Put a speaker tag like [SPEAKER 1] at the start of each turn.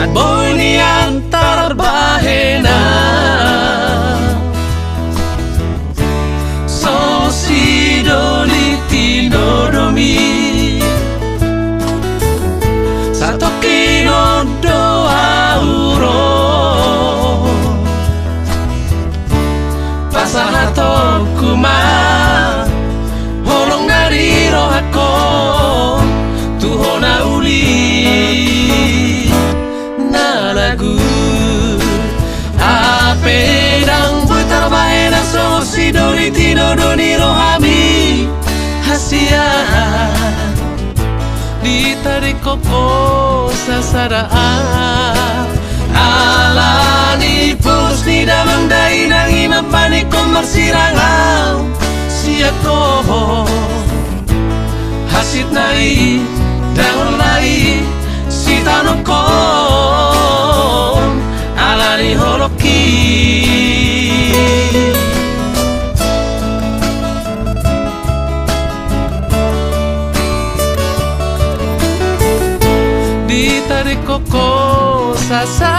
[SPEAKER 1] At boy ni antar bahena so si doli tinodomi Sato kino doa uro Pasahato kuma Holong nariro ako Tuhona uli Na lagu Apedang butar bahena So si doli tinodoni rohami Hasia Ditarik koko sasaraan Alani pulus ni damang dai nang imapanik ko marsirangaw Siako Hasit nai dangon lai si tanokon Alani holoki Ditarik koko sasa